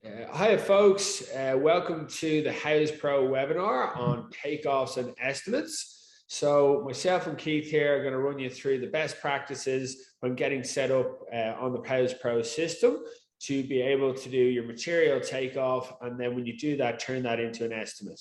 Hi folks, welcome to the Houzz Pro webinar on takeoffs and estimates. So myself and Keith here are going to run you through the best practices when getting set up on the Houzz Pro system to be able to do your material takeoff, and then when you do that, turn that into an estimate.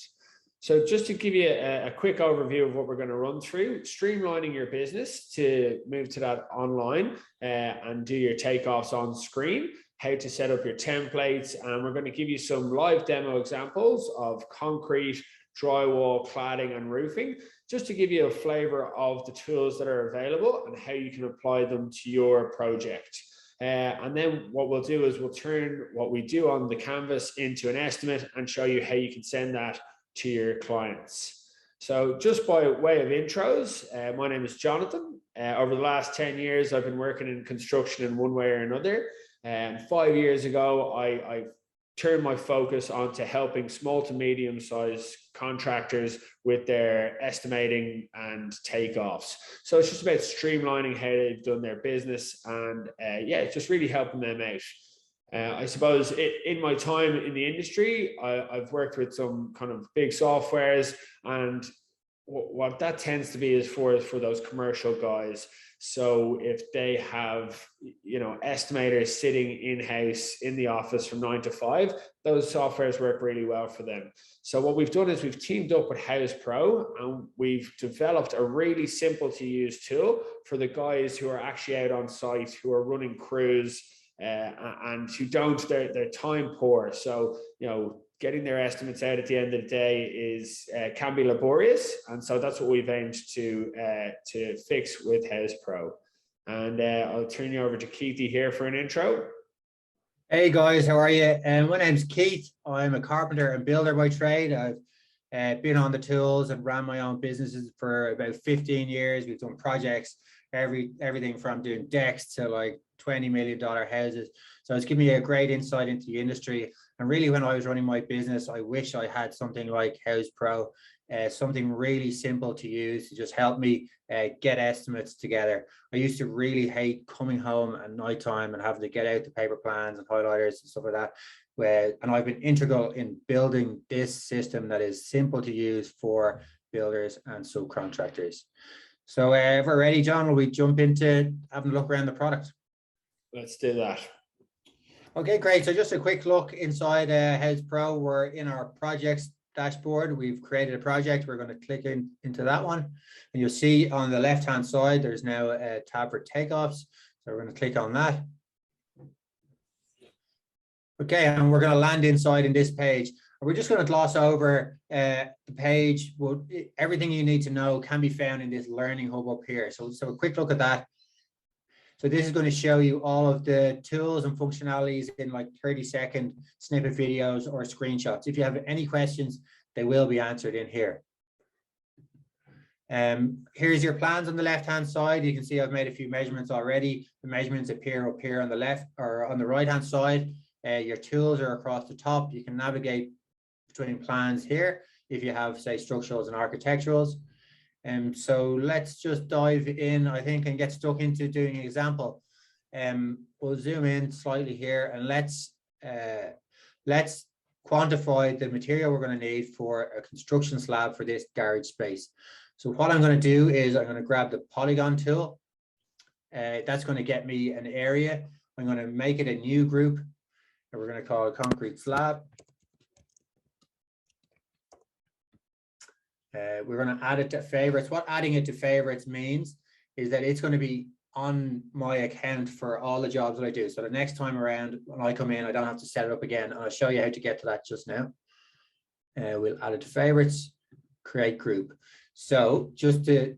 So just to give you a quick overview of what we're going to run through, streamlining your business to move to that online and do your takeoffs on screen, how to set up your templates, and we're going to give you some live demo examples of concrete, drywall, cladding, and roofing, just to give you a flavor of the tools that are available and how you can apply them to your project. And then what we'll do is we'll turn what we do on the canvas into an estimate and show you how you can send that to your clients. So just by way of intros, my name is Jonathan. Over the last 10 years, I've been working in construction in one way or another. 5 years ago, I turned my focus onto helping small to medium sized contractors with their estimating and takeoffs. So it's just about streamlining how they've done their business, and it's just really helping them out. I suppose in my time in the industry, I've worked with some kind of big softwares, and what that tends to be is for those commercial guys. So if they have, estimators sitting in-house in the office from 9 to 5, those softwares work really well for them. So what we've done is we've teamed up with Houzz Pro, and we've developed a really simple to use tool for the guys who are actually out on site, who are running crews, and who don't, they're time poor. So, getting their estimates out at the end of the day can be laborious. And so that's what we've aimed to fix with Houzz Pro. And I'll turn you over to Keithy here for an intro. Hey guys, how are you? My name's Keith. I'm a carpenter and builder by trade. I've been on the tools and ran my own businesses for about 15 years. We've done projects, everything from doing decks to like $20 million houses. So it's given me a great insight into the industry. And really, when I was running my business, I wish I had something like Houzz Pro, something really simple to use to just help me get estimates together. I used to really hate coming home at nighttime and having to get out the paper plans and highlighters and stuff like that. And I've been integral in building this system that is simple to use for builders and subcontractors. So if we're ready, John, will we jump into having a look around the product? Let's do that. Okay, great. So just a quick look inside Houzz Pro. We're in our projects dashboard. We've created a project. We're going to click into that one. And you'll see on the left-hand side, there's now a tab for takeoffs. So we're going to click on that. Okay, and we're going to land inside in this page. We're just going to gloss over the page. Well, everything you need to know can be found in this Learning Hub up here. So a quick look at that. So this is going to show you all of the tools and functionalities in like 30-second snippet videos or screenshots. If you have any questions, they will be answered in here. Here's your plans on the left-hand side. You can see I've made a few measurements already. The measurements appear up here on the left or on the right-hand side. Your tools are across the top. You can navigate between plans here if you have, say, structurals and architecturals. So let's just dive in, I think, and get stuck into doing an example. We'll zoom in slightly here, and let's quantify the material we're going to need for a construction slab for this garage space. So what I'm going to do is I'm going to grab the polygon tool. That's going to get me an area. I'm going to make it a new group, and we're going to call it concrete slab. We're going to add it to favorites. What adding it to favorites means is that it's going to be on my account for all the jobs that I do. So the next time around when I come in, I don't have to set it up again. And I'll show you how to get to that just now. We'll add it to favorites, create group. So just to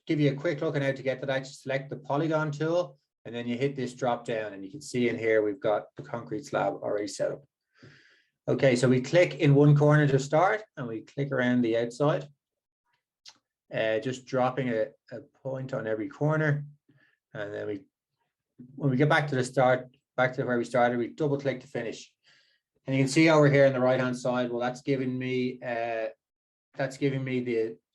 give you a quick look at how to get to that, just select the polygon tool, and then you hit this drop down, and you can see in here we've got the concrete slab already set up. Okay, so we click in one corner to start, and we click around the outside. Just dropping a point on every corner, and then when we get back to the start, back to where we started, we double click to finish. And you can see over here on the right hand side, well, that's giving me the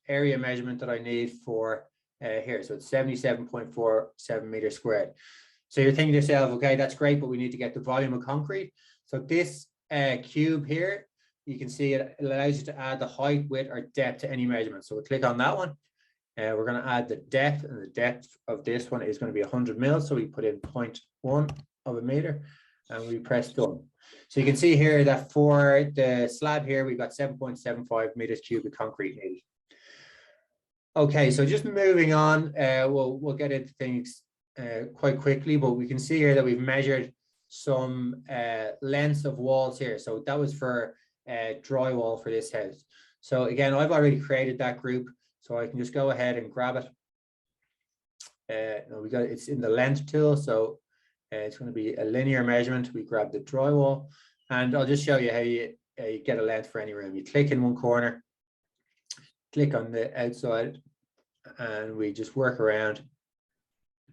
area measurement that I need for here. So it's 77.47 meters squared. So you're thinking to yourself, okay, that's great, but we need to get the volume of concrete. So this cube here, you can see it allows you to add the height, width, or depth to any measurement. So we'll click on that one. We're going to add the depth, and the depth of this one is going to be 100 mils. So we put in 0.1 of a meter, and we press done. So you can see here that for the slab here, we've got 7.75 meters cubed of concrete needed. Okay, so just moving on, we'll get into things quite quickly, but we can see here that we've measured some lengths of walls here. So that was for drywall for this house. So again, I've already created that group, so I can just go ahead and grab it. It's in the length tool, so it's going to be a linear measurement. We grab the drywall, and I'll just show you how you get a length for any room. You click in one corner, click on the outside, and we just work around,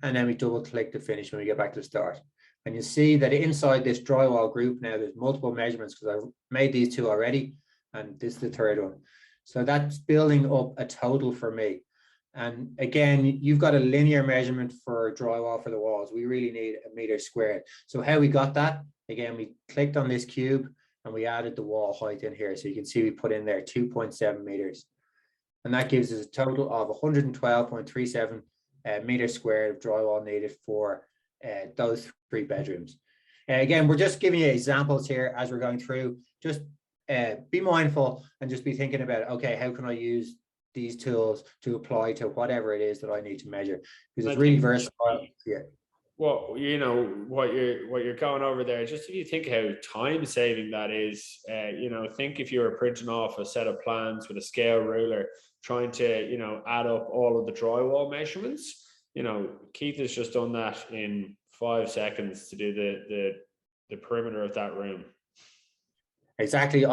and then we double click to finish when we get back to the start. And you see that inside this drywall group now there's multiple measurements, because I've made these two already, and this is the third one. So that's building up a total for me. And again, you've got a linear measurement for drywall for the walls. We really need a meter squared. So how we got that? Again, we clicked on this cube and we added the wall height in here. So you can see we put in there 2.7 meters. And that gives us a total of 112.37 meters squared of drywall needed for those 3 bedrooms. Again, we're just giving you examples here as we're going through. Just be mindful and just be thinking about, okay, how can I use these tools to apply to whatever it is that I need to measure, because it's really versatile. Yeah. Well, you know, what you're going over there, just if you think how time saving that is, you know, think if you were printing off a set of plans with a scale ruler, trying to, you know, add up all of the drywall measurements. You know, Keith has just done that in 5 seconds to do the perimeter of that room. Exactly.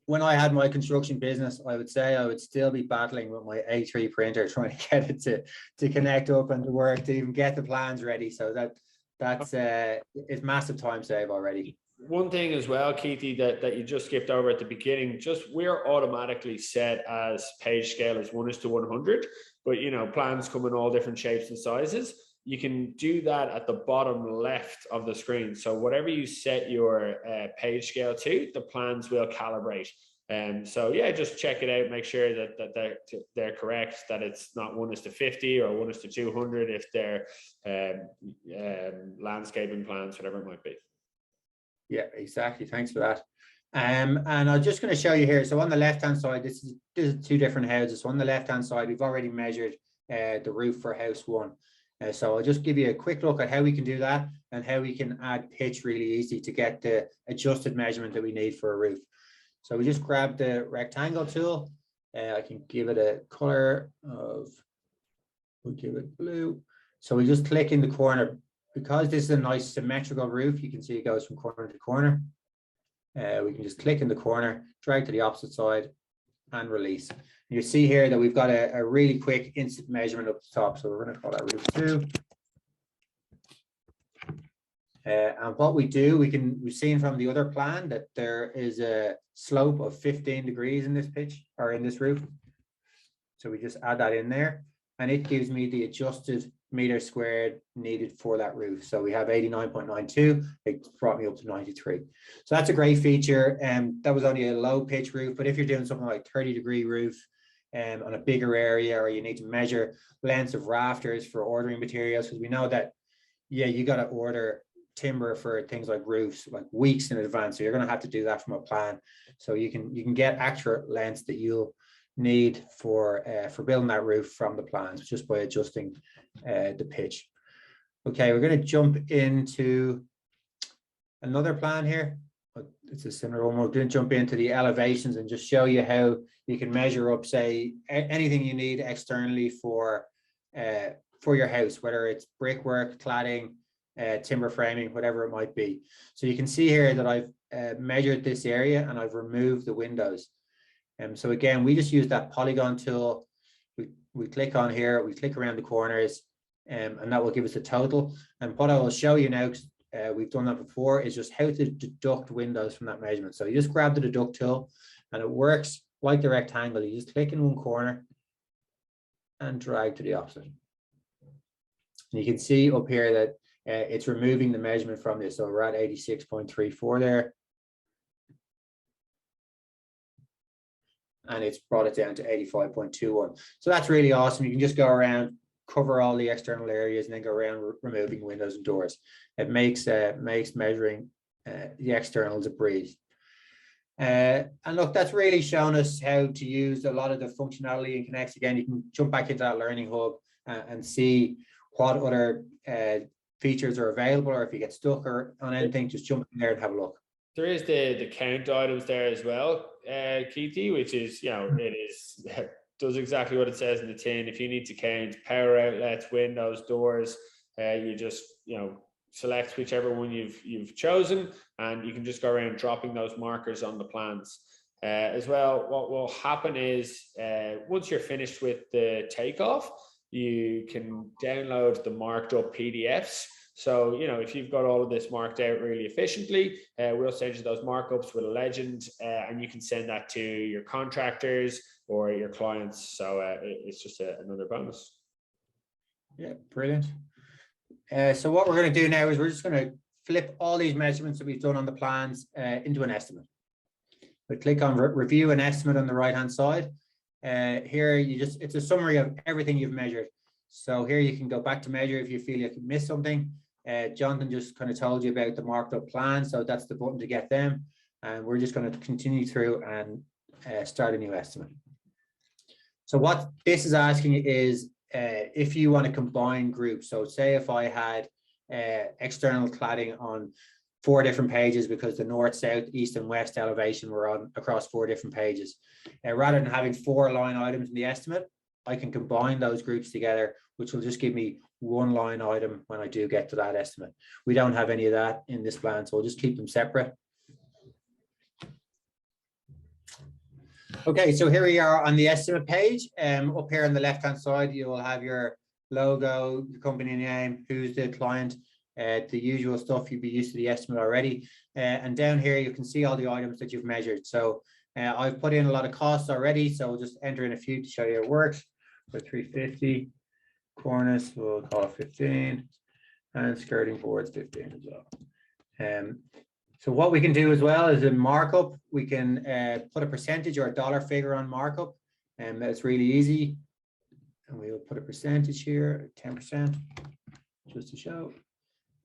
When I had my construction business, I would say I would still be battling with my A3 printer, trying to get it to connect up and to work, to even get the plans ready. So that's it's massive time save already. One thing as well, Keithy, that you just skipped over at the beginning, just we're automatically set as page scale as 1:100, but you know, plans come in all different shapes and sizes. You can do that at the bottom left of the screen. So whatever you set your page scale to, the plans will calibrate. So yeah, just check it out. Make sure that they're correct, that it's not 1:50 or 1:200 if they're landscaping plans, whatever it might be. Yeah, exactly. Thanks for that. And I'm just going to show you here. So on the left-hand side, this is 2 different houses. So on the left-hand side, we've already measured the roof for house 1. So I'll just give you a quick look at how we can do that and how we can add pitch really easy to get the adjusted measurement that we need for a roof. So we just grab the rectangle tool. I can give it a color of, we'll give it blue. So we just click in the corner. Because this is a nice symmetrical roof, you can see it goes from corner to corner. We can just click in the corner, drag to the opposite side, and release. You see here that we've got a really quick instant measurement up the top. So we're going to call that roof 2. And what we do, we've seen from the other plan that there is a slope of 15 degrees in this pitch, or in this roof. So we just add that in there, and it gives me the adjusted meter squared needed for that roof. So we have 89.92. It brought me up to 93. So that's a great feature. That was only a low pitch roof, but if you're doing something like 30-degree roof on a bigger area, or you need to measure lengths of rafters for ordering materials, because we know that, yeah, you got to order timber for things like roofs like weeks in advance. So you're going to have to do that from a plan. So you can get accurate lengths that you'll need for building that roof from the plans, just by adjusting the pitch. Okay, we're going to jump into another plan here. It's a similar one. We're going to jump into the elevations and just show you how you can measure up, say, anything you need externally for your house, whether it's brickwork, cladding, timber framing, whatever it might be. So you can see here that I've measured this area and I've removed the windows. So again, we just use that polygon tool. We click on here, we click around the corners, and that will give us a total. And what I will show you now, we've done that before, is just how to deduct windows from that measurement. So you just grab the deduct tool, and it works like the rectangle. You just click in one corner and drag to the opposite. And you can see up here that it's removing the measurement from this. So we're at 86.34 there. and it's brought it down to 85.21. So that's really awesome. You can just go around, cover all the external areas, and then go around removing windows and doors. It makes measuring the externals a breeze. And look, that's really shown us how to use a lot of the functionality in Connects. Again, you can jump back into that Learning Hub and see what other features are available, or if you get stuck or on anything, just jump in there and have a look. There is the count items there as well, Keithy, which is, it is does exactly what it says in the tin. If you need to count power outlets, windows, doors, you just select whichever one you've chosen, and you can just go around dropping those markers on the plans. As well, what will happen is once you're finished with the Takeoff, you can download the marked up PDFs. So, if you've got all of this marked out really efficiently, we'll send you those markups with a legend, and you can send that to your contractors or your clients. So it's just another bonus. Yeah, brilliant. So what we're going to do now is we're just going to flip all these measurements that we've done on the plans into an estimate. We click on review an estimate on the right hand side. Here it's a summary of everything you've measured. So here you can go back to measure if you feel you can miss something. Jonathan just kind of told you about the marked up plan, so that's the button to get them. And we're just going to continue through and start a new estimate. So what this is asking is if you want to combine groups. So say if I had external cladding on 4 different pages because the north, south, east, and west elevation were on across 4 different pages. Rather than having 4 line items in the estimate, I can combine those groups together, which will just give me 1 line item when I do get to that estimate. We don't have any of that in this plan, so we'll just keep them separate. Okay, so here we are on the estimate page. Up here on the left-hand side, you will have your logo, your company name, who's the client, the usual stuff. You'd be used to the estimate already. And down here, you can see all the items that you've measured. So I've put in a lot of costs already, so we'll just enter in a few to show you it works. For 350, cornice, we'll call it 15, and skirting boards 15 as well. So what we can do as well is in markup, we can put a percentage or a dollar figure on markup, and that's really easy. And we will put a percentage here, 10%, just to show.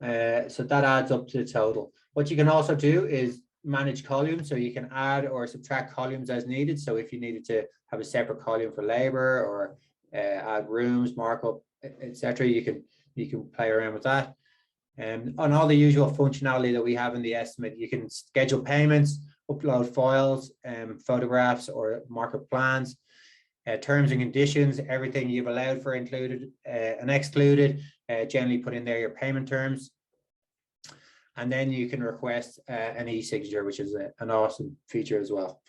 So that adds up to the total. What you can also do is manage columns, so you can add or subtract columns as needed. So if you needed to have a separate column for labor or add rooms, markup, etc., you can play around with that. On all the usual functionality that we have in the estimate, you can schedule payments, upload files, photographs, or markup plans. Terms and conditions, everything you've allowed for included and excluded, generally put in there your payment terms. And then you can request an e-signature, which is an awesome feature as well.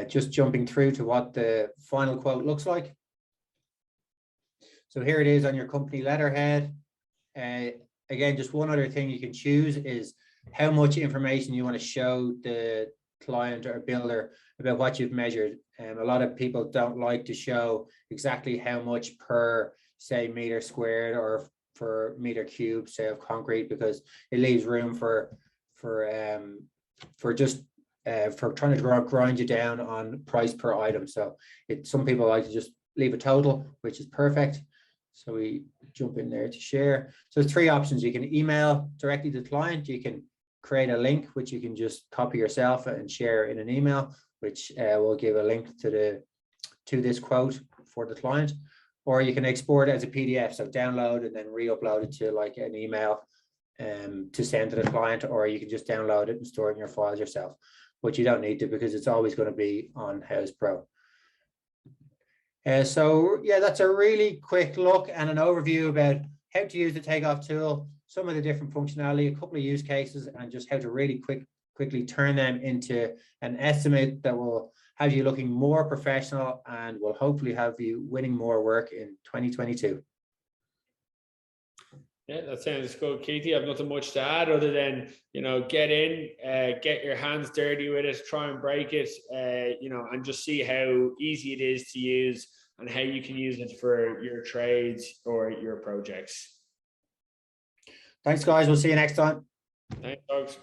Just jumping through to what the final quote looks like. So here it is on your company letterhead. Again, just one other thing you can choose is how much information you want to show the client or builder about what you've measured. A lot of people don't like to show exactly how much per, say, meter squared or for meter cubed, say, of concrete, because it leaves room for trying to grind you down on price per item. So some people like to just leave a total, which is perfect. So we jump in there to share. So there's 3 options. You can email directly to the client. You can create a link, which you can just copy yourself and share in an email, which will give a link to this quote for the client. Or you can export it as a PDF, so download and then re-upload it to like an email to send to the client, or you can just download it and store it in your files yourself. But you don't need to, because it's always going to be on Houzz Pro. So yeah, that's a really quick look and an overview about how to use the Takeoff tool, some of the different functionality, a couple of use cases, and just how to really quickly turn them into an estimate that will have you looking more professional and will hopefully have you winning more work in 2022. Yeah, that sounds good, Keithy. I've nothing much to add other than, get in, get your hands dirty with it, try and break it, and just see how easy it is to use and how you can use it for your trades or your projects. Thanks, guys. We'll see you next time. Thanks, folks.